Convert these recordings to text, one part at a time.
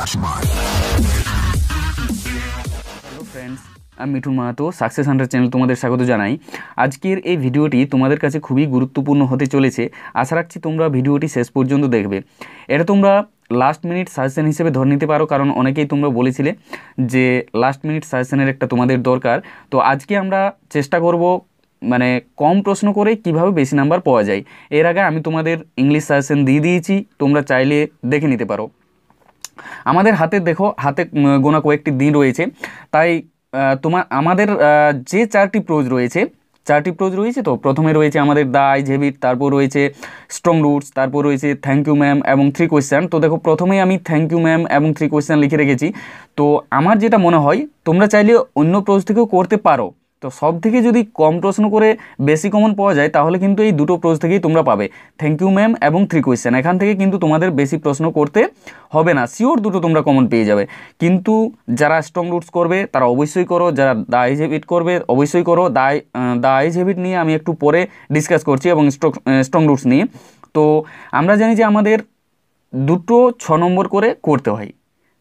Hello friends, আমি Mithun Mahato, success Hunter channel তোমাদের স্বাগত জানাই। আজকের এই ভিডিওটি তোমাদের কাছে খুবই গুরুত্বপূর্ণ হতে চলেছে। আশা রাখছি তোমরা ভিডিওটি শেষ পর্যন্ত দেখবে। এটা তোমরা লাস্ট মিনিট সাজেশন হিসেবে ধরে নিতে পারো, কারণ অনেকেই তোমরা বলেছিলে যে লাস্ট মিনিট সাজেশনের একটা তোমাদের দরকার। তো আজকে আমরা চেষ্টা করব মানে কম প্রশ্ন করে কিভাবে বেশি নাম্বার পাওয়া যায়। এর আগে আমি তোমাদের ইংলিশ সাজেশন দিয়ে দিয়েছি, তোমরা চাইলে দেখে নিতে পারো। আমাদের হাতে দেখো, হাতে গোনা কয়েকটি দিন রয়েছে, তাই আমাদের যে চারটি প্রোজ রয়েছে। তো প্রথমে রয়েছে আমাদের দ্য আইজ হ্যাবিট, তারপর রয়েছে স্ট্রং রুটস, তারপর রয়েছে থ্যাংক ইউ ম্যাম এবং 3 কোয়েশ্চেন। তো দেখো, প্রথমেই আমি থ্যাংক ইউ ম্যাম এবং 3 কোয়েশ্চেন লিখে রেখেছি। তো আমার যেটা মনে হয়, তোমরা চাইলে অন্য প্রোজ থেকেও করতে পারো। তো সব থেকে যদি কম প্রশ্ন করে বেশি কমন পাওয়া যায়, তাহলে কিন্তু এই দুটো প্রোজ থেকেই তোমরা পাবে, থ্যাংক ইউ ম্যাম এবং 3 কোয়েশ্চেন। এখান থেকে কিন্তু তোমাদের বেশি প্রশ্ন করতে হবে না, শিওর দুটো তোমরা কমন পেয়ে যাবে। কিন্তু যারা স্ট্রং রুটস করবে তারা অবশ্যই করো, যারা দ্য আইজ হ্যাবিট করবে অবশ্যই করো। দ্য আইজ হ্যাবিট নিয়ে আমি একটু পরে ডিসকাস করছি এবং স্ট্রং রুটস নিয়ে। তো আমরা জানি যে আমাদের দুটো 6 নম্বর করে করতে হয়,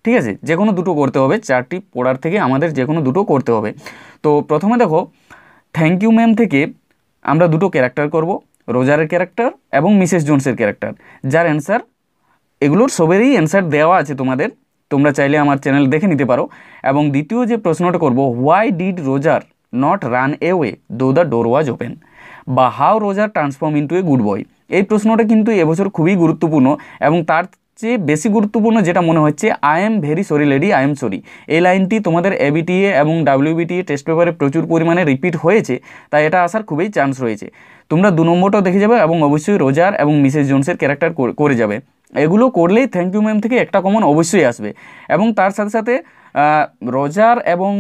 ঠিক আছে? যে কোনো দুটো করতে হবে, চারটি পড়ার থেকে আমাদের যে কোনো দুটো করতে হবে। তো প্রথমে দেখো, থ্যাংক ইউ ম্যাম থেকে আমরা দুটো ক্যারেক্টার করব, রোজারের ক্যারেক্টার এবং মিসেস জোনসের ক্যারেক্টার, যার অ্যান্সার এগুলোর সবেরই অ্যান্সার দেওয়া আছে তোমাদের, তোমরা চাইলে আমার চ্যানেল দেখে নিতে পারো। এবং দ্বিতীয় যে প্রশ্নটা করব, হোয়াই ডিড রোজার নট রান এওয়ে দো দ্য ডোর ওয়াজ ওপেন, বা হাউ রোজার transform into a good boy. এই প্রশ্নটা কিন্তু এবছর খুবই গুরুত্বপূর্ণ, এবং তার চেয়ে বেশি গুরুত্বপূর্ণ যেটা মনে হচ্ছে, I am very sorry lady, I am sorry. এই লাইনটি তোমাদের এবিটিএ এবং ডাব্লিউবিটিএ টেস্ট পেপারে প্রচুর পরিমাণে রিপিট হয়েছে, তাই এটা আসার খুবই চান্স রয়েছে। তোমরা 2 নম্বরটাও দেখে যাবে এবং অবশ্যই রোজার এবং মিসেস জোনসের ক্যারেক্টার করে যাবে। এগুলো করলেই থ্যাংক ইউ ম্যাম থেকে একটা কমন অবশ্যই আসবে। এবং তার সাথে সাথে রোজার এবং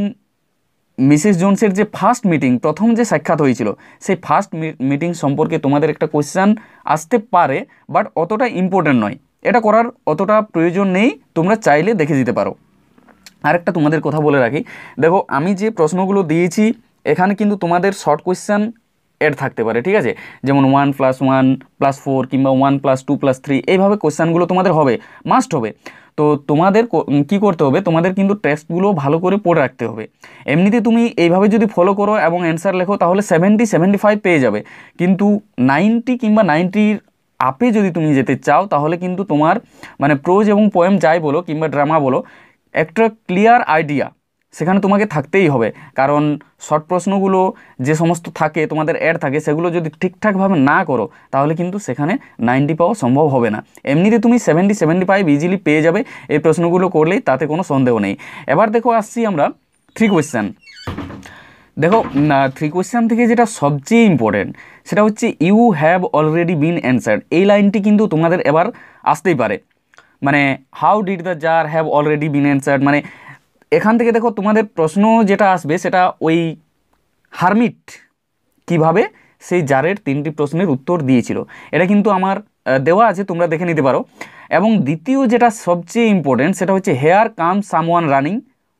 মিসেস জোনসের যে ফার্স্ট মিটিং, প্রথম যে সাক্ষাৎ হয়েছিল, সেই ফার্স্ট মিটিং সম্পর্কে তোমাদের একটা কোয়েশ্চেন আসতে পারে, বাট অতটা ইম্পর্টেন্ট নয়, এটা করার অতটা প্রয়োজন নেই, তোমরা চাইলে দেখে দিতে পারো। আরেকটা তোমাদের কথা বলে রাখি, দেখো আমি যে প্রশ্নগুলো দিয়েছি এখানে কিন্তু তোমাদের শর্ট কোয়েশ্চেন এড থাকতে পারে, ঠিক আছে? যেমন 1 + 1 + 4 কিংবা 1 + 2 + 3, এইভাবে কোয়েশ্চেনগুলো তোমাদের হবে, মাস্ট হবে। তো তোমাদের কি করতে হবে, তোমাদের কিন্তু টেক্সটগুলো ভালো করে পড়ে রাখতে হবে। এমনিতে তুমি এইভাবে যদি ফলো করো এবং অ্যান্সার লেখো, তাহলে 70-75 পেয়ে যাবে। কিন্তু 90 কিংবা 90-র আপে যদি তুমি যেতে চাও, তাহলে কিন্তু তোমার মানে প্রোজ এবং পোয়েম যাই বলো কিংবা ড্রামা বলো, একটা ক্লিয়ার আইডিয়া সেখানে তোমাকে থাকতেই হবে। কারণ শর্ট প্রশ্নগুলো যে সমস্ত থাকে, তোমাদের অ্যাড থাকে, সেগুলো যদি ঠিকঠাকভাবে না করো, তাহলে কিন্তু সেখানে 90 পাওয়া সম্ভব হবে না। এমনিতে তুমি 70-75 ইজিলি পেয়ে যাবে এই প্রশ্নগুলো করলেই, তাতে কোনো সন্দেহ নেই। এবার দেখো, আসছি আমরা 3 কোয়েশ্চেন। দেখো, 3 কোয়েশ্চেন থেকে যেটা সবচেয়ে ইম্পর্টেন্ট, সেটা হচ্ছে you have already been answered. এই লাইনটি কিন্তু তোমাদের এবার আসতেই পারে, মানে how did the czar have already been answered. মানে এখান থেকে দেখো, তোমাদের প্রশ্ন যেটা আসবে সেটা ওই হারমিট কিভাবে সেই জারের 3টি প্রশ্নের উত্তর দিয়েছিল, এটা কিন্তু আমার দেওয়া আছে, তোমরা দেখে নিতে পারো। এবং দ্বিতীয় যেটা সবচেয়ে ইম্পর্টেন্ট, সেটা হচ্ছে হেয়ার কাম সামওয়ান রানিং।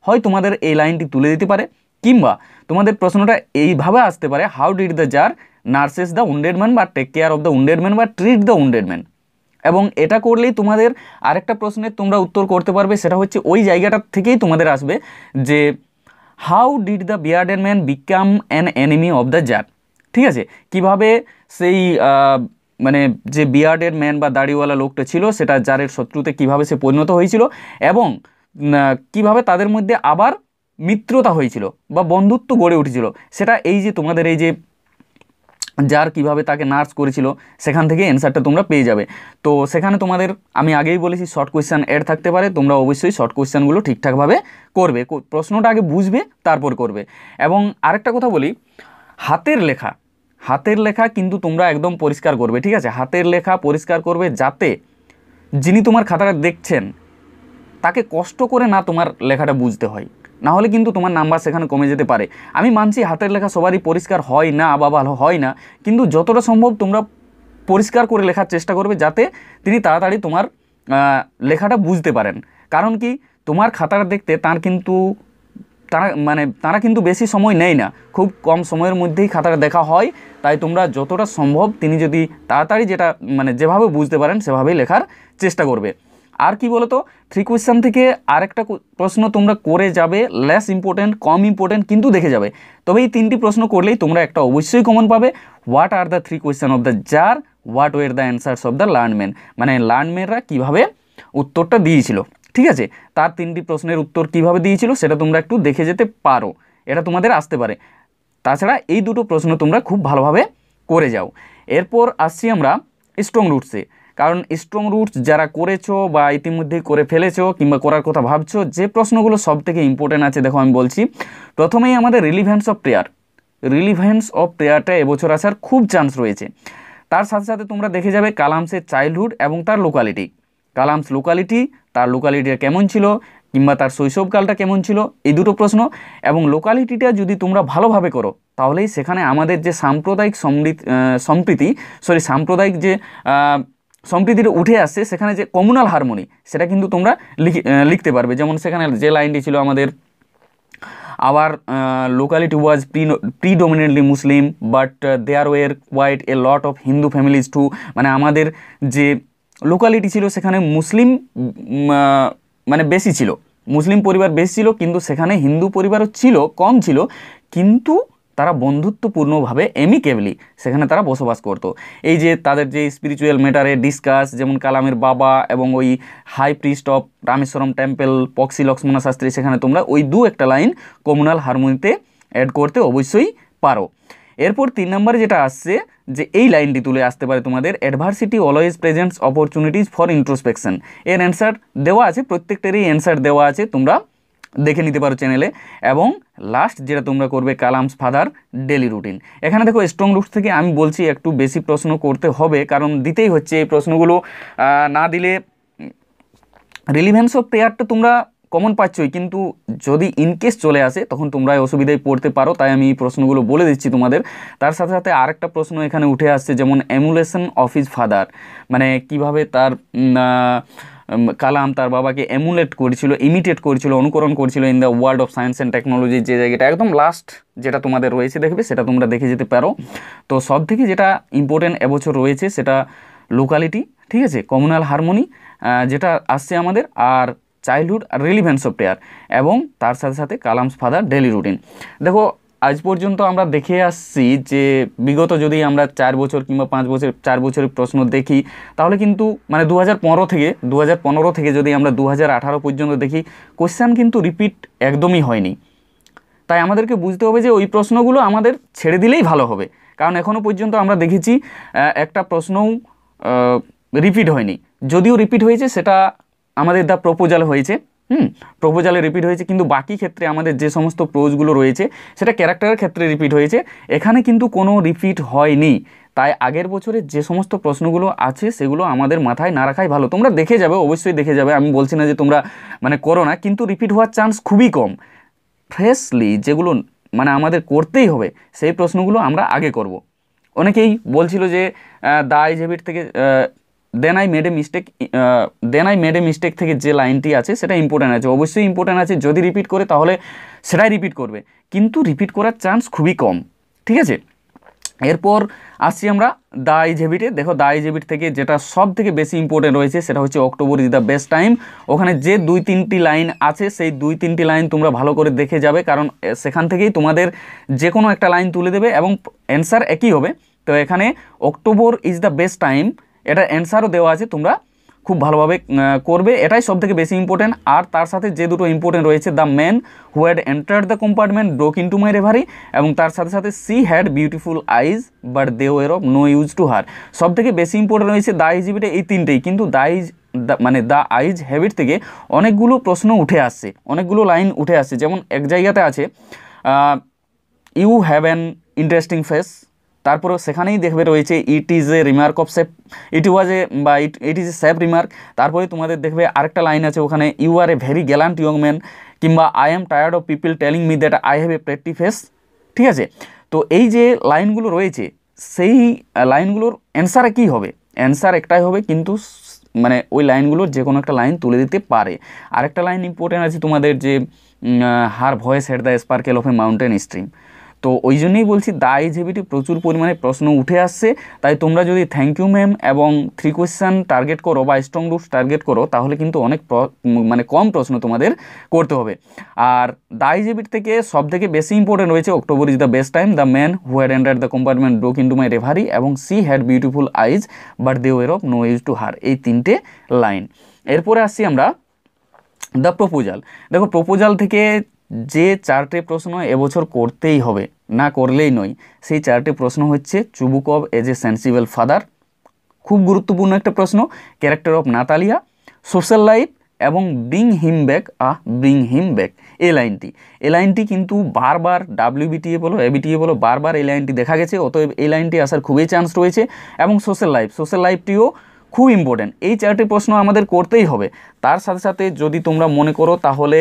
হয় তোমাদের এই লাইনটি তুলে দিতে পারে, কিংবা তোমাদের প্রশ্নটা এইভাবে আসতে পারে, how did the czar nurses the wounded man, বা take care of the wounded man, বা ট্রিট দ্য উন্ডেড ম্যান। এবং এটা করলেই তোমাদের আরেকটা প্রশ্নের তোমরা উত্তর করতে পারবে, সেটা হচ্ছে ওই জায়গাটা থেকেই তোমাদের আসবে যে how did the bearded man become an enemy of the czar. ঠিক আছে? কিভাবে সেই মানে যে বিয়ার্ডেড ম্যান বা দাড়িওয়ালা লোকটা ছিল, সেটা জারের শত্রুতে কিভাবে সে পরিণত হয়েছিল, এবং কিভাবে তাদের মধ্যে আবার মিত্রতা হয়েছিল বা বন্ধুত্ব গড়ে উঠেছিল, সেটা এই যে তোমাদের এই যে যার কিভাবে তাকে নার্স করেছিল, সেখান থেকে অ্যান্সারটা তোমরা পেয়ে যাবে। তো সেখানে তোমাদের আমি আগেই বলেছি শর্ট কোয়েশ্চেন অ্যাড থাকতে পারে, তোমরা অবশ্যই শর্ট কোয়েশ্চেনগুলো ঠিকঠাকভাবে করবে, প্রশ্নটা আগে বুঝবে তারপর করবে। এবং আরেকটা কথা বলি, হাতের লেখা কিন্তু তোমরা একদম পরিষ্কার করবে, ঠিক আছে? হাতের লেখা পরিষ্কার করবে, যাতে যিনি তোমার খাতাটা দেখছেন তাকে কষ্ট করে না তোমার লেখাটা বুঝতে হয়, না হলে কিন্তু তোমার নাম্বার সেখানে কমে যেতে পারে। আমি মানছি হাতের লেখা সবারই পরিষ্কার হয় না বা ভালো হয় না, কিন্তু যতটা সম্ভব তোমরা পরিষ্কার করে লেখার চেষ্টা করবে, যাতে তিনি তাড়াতাড়ি তোমার লেখাটা বুঝতে পারেন। কারণ কি, তোমার খাতাটা দেখতে তারা কিন্তু বেশি সময় নেয় না, খুব কম সময়ের মধ্যেই খাতাটা দেখা হয়। তাই তোমরা যতটা সম্ভব তিনি যদি তাড়াতাড়ি যেটা মানে যেভাবে বুঝতে পারেন সেভাবেই লেখার চেষ্টা করবে। আর কি বলো তো, 3 কোয়েশ্চেন থেকে আরেকটা প্রশ্ন তোমরা করে যাবে, লেস ইম্পর্টেন্ট, কম ইম্পর্টেন্ট, কিন্তু দেখে যাবে। তবে এই 3টি প্রশ্ন করলেই তোমরা একটা অবশ্যই কমন পাবে। What are the 3 question of the czar, what were the answers of the learned man, মানে লার্নম্যানরা কীভাবে উত্তরটা দিয়েছিল। ঠিক আছে, তার 3টি প্রশ্নের উত্তর কিভাবে দিয়েছিল সেটা তোমরা একটু দেখে যেতে পারো, এটা তোমাদের আসতে পারে। তাছাড়া এই দুটো প্রশ্ন তোমরা খুব ভালোভাবে করে যাও। এরপর আসছি আমরা স্ট্রং রুটসে, কারণ স্ট্রং রুটস যারা করেছো বা ইতিমধ্যেই করে ফেলেছো কিংবা করার কথা ভাবছো, যে প্রশ্নগুলো সব থেকে ইম্পর্টেন্ট আছে দেখো আমি বলছি। প্রথমেই আমাদের relevance of prayer, relevance of প্রেয়ারটা এবছর আসার খুব চান্স রয়েছে। তার সাথে সাথে তোমরা দেখে যাবে কালামসের চাইল্ডহুড এবং তার লোকালিটি, কালামস লোকালিটি, তার লোকালিটিটা কেমন ছিল কিংবা তার শৈশবকালটা কেমন ছিল, এই দুটো প্রশ্ন। এবং লোকালিটিটা যদি তোমরা ভালোভাবে করো তাহলেই সেখানে আমাদের যে সাম্প্রদায়িক সাম্প্রদায়িক যে সম্প্রীতিটা উঠে আসছে, সেখানে যে কমিউনাল হারমোনি সেটা কিন্তু তোমরা লিখতে পারবে। যেমন সেখানে যে লাইনটি ছিল আমাদের, our locality was predominantly Muslim but there were quite a lot of Hindu families too, মানে আমাদের যে লোকালিটি ছিল সেখানে মুসলিম মানে বেশি ছিল, মুসলিম পরিবার বেশি ছিল, কিন্তু সেখানে হিন্দু পরিবারও ছিল, কম ছিল, কিন্তু তারা বন্ধুত্বপূর্ণভাবে এমিকেবলি সেখানে তারা বসবাস করতো। এই যে তাদের যে স্পিরিচুয়াল ম্যাটারে ডিসকাস, যেমন কালামের বাবা এবং ওই high priest of Rameswaram temple Pakshi Lakshmana Sastry, সেখানে তোমরা ওই একটা লাইন কমিউনাল হারমোনিতে অ্যাড করতে অবশ্যই পারো। এরপর 3 নম্বরে যেটা আসছে, যে এই লাইনটি তুলে আসতে পারে তোমাদের, adversity always presents opportunities for introspection. এর অ্যান্সার দেওয়া আছে, প্রত্যেকটারই অ্যান্সার দেওয়া আছে, তোমরা দেখে নিতে পারো চ্যানেলে। এবং লাস্ট যেটা তোমরা করবে, কালামস ফাদার ডেলি রুটিন। এখানে দেখো স্ট্রং রুট থেকে আমি বলছি একটু বেশি প্রশ্ন করতে হবে, কারণ দিতেই হচ্ছে। এই প্রশ্নগুলো না দিলে, রিলিভেন্স অফ প্রেয়ারটা তোমরা কমন পাচ্ছই, কিন্তু যদি ইনকেস চলে আসে তখন তোমরা অসুবিধায় পড়তে পারো, তাই আমি এই প্রশ্নগুলো বলে দিচ্ছি তোমাদের। তার সাথে সাথে আরেকটা প্রশ্ন এখানে উঠে আসছে, যেমন এমুলেশন অফ হিজ ফাদার, মানে কিভাবে তার কালাম তার বাবাকে এমুলেট করেছিল, ইমিটেট করেছিল, অনুকরণ করেছিল in the world of science and technology, যে জায়গাটা একদম লাস্ট যেটা তোমাদের রয়েছে দেখবে, সেটা তোমরা দেখে যেতে পারো। তো সব থেকে যেটা ইম্পর্টেন্ট এবছর রয়েছে সেটা লোকালিটি, ঠিক আছে, কমিউনাল হারমোনি যেটা আসছে আমাদের, আর চাইল্ডহুড আর রিলিভেন্স অফ প্রেয়ার, এবং তার সাথে সাথে কালামস ফাদার ডেলি রুটিন। দেখো আজ পর্যন্ত আমরা দেখে আসছি যে বিগত যদি আমরা 4 বছর কিংবা 5 বছর 4 বছরের প্রশ্ন দেখি, তাহলে কিন্তু মানে 2015 থেকে যদি আমরা 2018 পর্যন্ত দেখি, কোশ্চেন কিন্তু রিপিট একদমই হয়নি। তাই আমাদেরকে বুঝতে হবে যে ওই প্রশ্নগুলো আমাদের ছেড়ে দিলেই ভালো হবে, কারণ এখনও পর্যন্ত আমরা দেখেছি একটা প্রশ্নও রিপিট হয়নি। যদিও রিপিট হয়েছে সেটা আমাদের দ্য প্রপোজাল হয়েছে, প্রপোজালে রিপিট হয়েছে, কিন্তু বাকি ক্ষেত্রে আমাদের যে সমস্ত প্রোজগুলো রয়েছে সেটা ক্যারেক্টারের ক্ষেত্রে রিপিট হয়েছে, এখানে কিন্তু কোনো রিপিট হয়নি। তাই আগের বছরের যে সমস্ত প্রশ্নগুলো আছে সেগুলো আমাদের মাথায় না রাখাই ভালো। তোমরা দেখে যাবে, অবশ্যই দেখে যাবে, আমি বলছি না যে তোমরা মানে করো না, কিন্তু রিপিট হওয়ার চান্স খুবই কম। ফ্রেশলি যেগুলো মানে আমাদের করতেই হবে সেই প্রশ্নগুলো আমরা আগে করব। অনেকেই বলছিল যে দ্য আইজ হ্যাবিট থেকে then I made a mistake থেকে যে লাইনটি আছে সেটা ইম্পর্ট্যান্ট আছে, অবশ্যই ইম্পর্ট্যান্ট আছে। যদি রিপিট করে তাহলে সেটাই রিপিট করবে, কিন্তু রিপিট করার চান্স খুবই কম, ঠিক আছে। এরপর আসছি আমরা দ্য আইজ হ্যাবিটে। দেখো দ্য আইজ হ্যাবিট থেকে যেটা সব থেকে বেশি ইম্পর্টেন্ট রয়েছে সেটা হচ্ছে October is the best time. ওখানে যে 2-3টি লাইন আছে সেই 2-3টি লাইন তোমরা ভালো করে দেখে যাবে, কারণ সেখান থেকেই তোমাদের যে কোনো একটা লাইন তুলে দেবে এবং অ্যান্সার একই হবে। তো এখানে October is the best time, এটা অ্যান্সারও দেওয়া আছে, তোমরা খুব ভালোভাবে করবে, এটাই সব থেকে বেশি ইম্পর্টেন্ট। আর তার সাথে যে দুটো ইম্পর্টেন্ট রয়েছে, the man who had entered the compartment broke into my reverie, এবং তার সাথে সাথে she had beautiful eyes but they were of no use to her. সব থেকে বেশি ইম্পর্টেন্ট রয়েছে দ্য আইজ হ্যাবিটে এই 3টেই, কিন্তু দ্য আইজ হ্যাবিট থেকে অনেকগুলো প্রশ্ন উঠে আসছে, অনেকগুলো লাইন উঠে আসছে। যেমন এক জায়গাতে আছে you have an interesting face, তারপরেও সেখানেই দেখবে রয়েছে it is a remark of safe, it is a safe remark. তারপরে তোমাদের দেখবে আরেকটা লাইন আছে ওখানে, you are a very gallant young man, কিংবা I am tired of people telling me that I have a pretty face, ঠিক আছে। তো এই যে লাইনগুলো রয়েছে সেই লাইনগুলোর অ্যান্সার কী হবে? অ্যান্সার একটাই হবে, কিন্তু মানে ওই লাইনগুলোর যে কোনো একটা লাইন তুলে দিতে পারে। আরেকটা লাইন ইম্পর্টেন্ট আছে তোমাদের, যে her voice head the sparkle of a mountain stream. তো ওই জন্যই বলছি দ্য আইজিবিটি প্রচুর পরিমাণে প্রশ্ন উঠে আসছে, তাই তোমরা যদি থ্যাংক ইউ ম্যাম এবং 3 কোয়েশ্চেন টার্গেট করো বা স্ট্রং রুটস টার্গেট করো তাহলে কিন্তু অনেক মানে কম প্রশ্ন তোমাদের করতে হবে। আর দ্য আইজিবিটি থেকে সব থেকে বেশি ইম্পর্টেন্ট রয়েছে October is the best time, the man who had entered the compartment broke into my reverie এবং she had beautiful eyes but they were of no use to her, এই 3টে line. এরপরে আসছি আমরা দ্য প্রপোজাল। দেখো proposal থেকে যে 4টে প্রশ্ন এবছর করতেই হবে, না করলেই নয়, সেই 4টে প্রশ্ন হচ্ছে Chubukov as a sensible father, খুব গুরুত্বপূর্ণ একটা প্রশ্ন, character of Natalya, social life এবং bring him back bring him back. এই লাইনটি কিন্তু বারবার WBTA বলো ABTA বলো বারবার এই লাইনটি দেখা গেছে, অতএব এই লাইনটি আসার খুবই চান্স রয়েছে। এবং সোশ্যাল লাইফটিও খুব ইম্পর্টেন্ট, এই 4টে প্রশ্ন আমাদের করতেই হবে। তার সাথে সাথে যদি তোমরা মনে করো তাহলে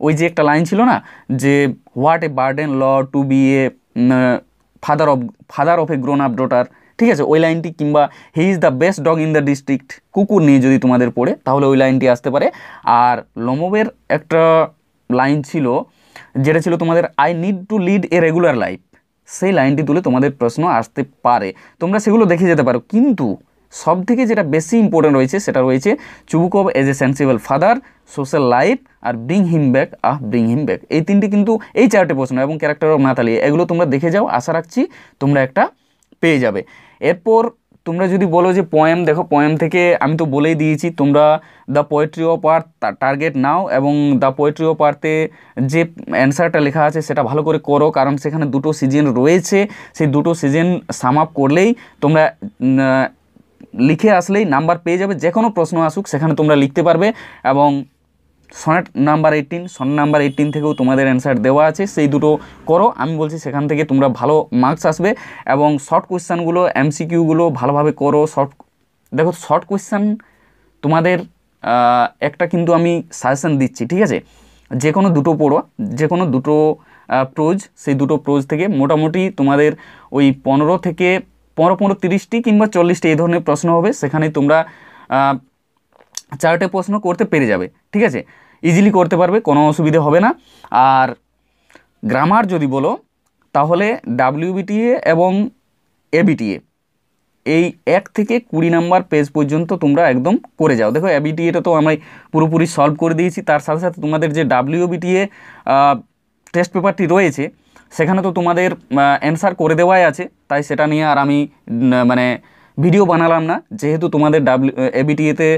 ওই যে একটা লাইন ছিল না যে what a burden law to be a father of a grown up daughter, ঠিক আছে, ওই লাইনটি, কিংবা he is the best dog in the district, কুকুর নিয়ে যদি তোমাদের পড়ে তাহলে ওই লাইনটি আসতে পারে। আর লোমোভের একটা লাইন ছিল যেটা ছিল তোমাদের I need to lead a regular life, সেই লাইনটি তুলে তোমাদের প্রশ্ন আসতে পারে, তোমরা সেগুলো দেখে যেতে পারো। কিন্তু সব থেকে যেটা বেশি ইম্পর্টেন্ট রয়েছে সেটা রয়েছে Chubukov as a sensible father, social life আর ব্রিং হিম ব্যাক এই 3টি কিন্তু এই 4টে প্রশ্ন এবং ক্যারেক্টার অফ নাতালি, এগুলো তোমরা দেখে যাও, আশা রাখছি তোমরা একটা পেয়ে যাবে। এরপর তোমরা যদি বলো যে পোয়েম, দেখো পোয়েম থেকে আমি তো বলেই দিয়েছি তোমরা the poetry of earth target নাও এবং দ্য পোয়েট্রি অফ আর্থে যে অ্যান্সারটা লেখা আছে সেটা ভালো করে করো, কারণ সেখানে 2টো সিজন রয়েছে, সেই 2টো সিজন সাম আপ করলেই তোমরা লিখে আসলেই নাম্বার পেয়ে যাবে, যে কোনো প্রশ্ন আসুক সেখানে তোমরা লিখতে পারবে। এবং সনেট নাম্বার 18 থেকেও তোমাদের অ্যান্সার দেওয়া আছে, সেই দুটো করো, আমি বলছি সেখান থেকে তোমরা ভালো মার্কস আসবে। এবং শর্ট কোয়েশ্চানগুলো MCQগুলো ভালোভাবে করো। দেখো শর্ট কোয়েশ্চান তোমাদের একটা কিন্তু আমি সাজেশন দিচ্ছি, ঠিক আছে, যে কোনো দুটো পড়ো, যে কোনো দুটো প্রোজ, সেই দুটো প্রোজ থেকে মোটামুটি তোমাদের ওই 15 থেকে 30টি কিংবা 40টি এই ধরনের প্রশ্ন হবে, সেখানে তোমরা 4টে প্রশ্ন করতে পেরে যাবে, ঠিক আছে, ইজিলি করতে পারবে, কোনো অসুবিধে হবে না। আর গ্রামার যদি বলো তাহলে WBTA এবং ABTA এই 1 থেকে 20 নাম্বার পেজ পর্যন্ত তোমরা একদম করে যাও। দেখো ABTA তো আমি পুরোপুরি সলভ করে দিয়েছি, তার সাথে সাথে তোমাদের যে WBTA টেস্ট পেপারটি রয়েছে সেখানে তো তোমাদের অ্যান্সার করে দেওয়াই আছে, তাই সেটা নিয়ে আর আমি মানে ভিডিও বানালাম না, যেহেতু তোমাদের ABTA-তে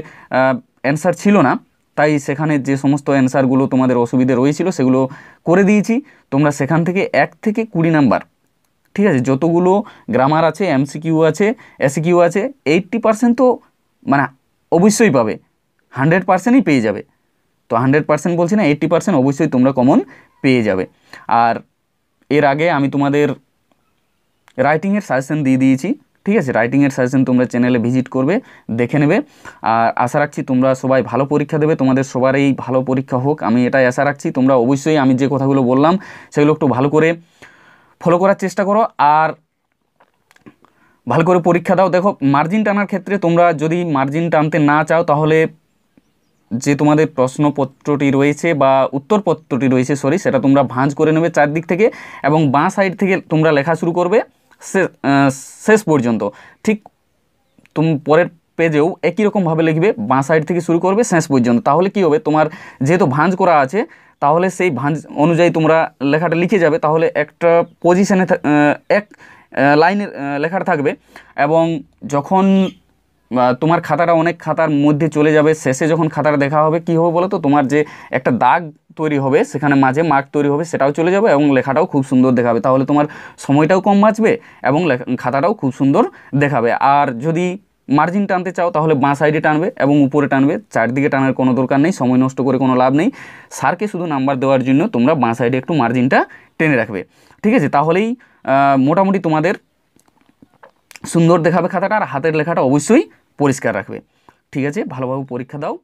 অ্যান্সার ছিল না, তাই সেখানে যে সমস্ত অ্যান্সারগুলো তোমাদের অসুবিধে রয়েছিল সেগুলো করে দিয়েছি। তোমরা সেখান থেকে 1 থেকে 20 নাম্বার, ঠিক আছে, যতগুলো গ্রামার আছে, MCQ আছে, SQ আছে, 80% তো মানে অবশ্যই পাবে, 100%ই পেয়ে যাবে। তো 100% বলছি না, 80% অবশ্যই তোমরা কমন পেয়ে যাবে। আর এর আগে আমি তোমাদের রাইটিংয়ের সাজেশন দিয়ে দিয়েছি, ঠিক আছে, রাইটিংয়ের সাজেশন তোমরা চ্যানেলে ভিজিট করবে, দেখে নেবে। আর আশা রাখছি তোমরা সবাই ভালো পরীক্ষা দেবে, তোমাদের সবারই ভালো পরীক্ষা হোক, আমি এটাই আশা রাখছি। তোমরা অবশ্যই আমি যে কথাগুলো বললাম সেগুলো একটু ভালো করে ফলো করার চেষ্টা করো আর ভালো করে পরীক্ষা দাও। দেখো মার্জিন টানার ক্ষেত্রে তোমরা যদি মার্জিন টানতে না চাও তাহলে যে তোমাদের প্রশ্নপত্রটি রয়েছে বা উত্তরপত্রটি রয়েছে সেটা তোমরা ভাঁজ করে নেবে চারদিক থেকে এবং বাঁ সাইড থেকে তোমরা লেখা শুরু করবে শেষ পর্যন্ত। ঠিক তুমি পরের পেজেও একই রকমভাবে লিখবে, বাঁ সাইড থেকে শুরু করবে শেষ পর্যন্ত। তাহলে কি হবে, তোমার যেহেতু ভাঁজ করা আছে তাহলে সেই ভাঁজ অনুযায়ী তোমরা লেখাটা লিখে যাবে, তাহলে একটা পজিশানে এক লাইনের লেখাটা থাকবে। এবং যখন তোমার খাতাটা অনেক খাতার মধ্যে চলে যাবে, শেষে যখন খাতাটা দেখা হবে কি হবে বলো তো, তোমার যে একটা দাগ তৈরি হবে সেখানে মাঝে মার্ক তৈরি হবে সেটাও চলে যাবে এবং লেখাটাও খুব সুন্দর দেখাবে। তাহলে তোমার সময়টাও কম বাঁচবে এবং খাতাটাও খুব সুন্দর দেখাবে। আর যদি মার্জিন টানতে চাও তাহলে বাঁ সাইডে টানবে এবং উপরে টানবে, চারদিকে টানার কোনো দরকার নেই, সময় নষ্ট করে কোনো লাভ নেই। স্যারকে শুধু নাম্বার দেওয়ার জন্য তোমরা বাঁ সাইডে একটু মার্জিনটা টেনে রাখবে, ঠিক আছে, তাহলেই মোটামুটি তোমাদের সুন্দর দেখাবে খাতাটা। আর হাতের লেখাটা অবশ্যই পরিষ্কার রাখবে, ঠিক আছে। ভালোভাবে পরীক্ষা দাও।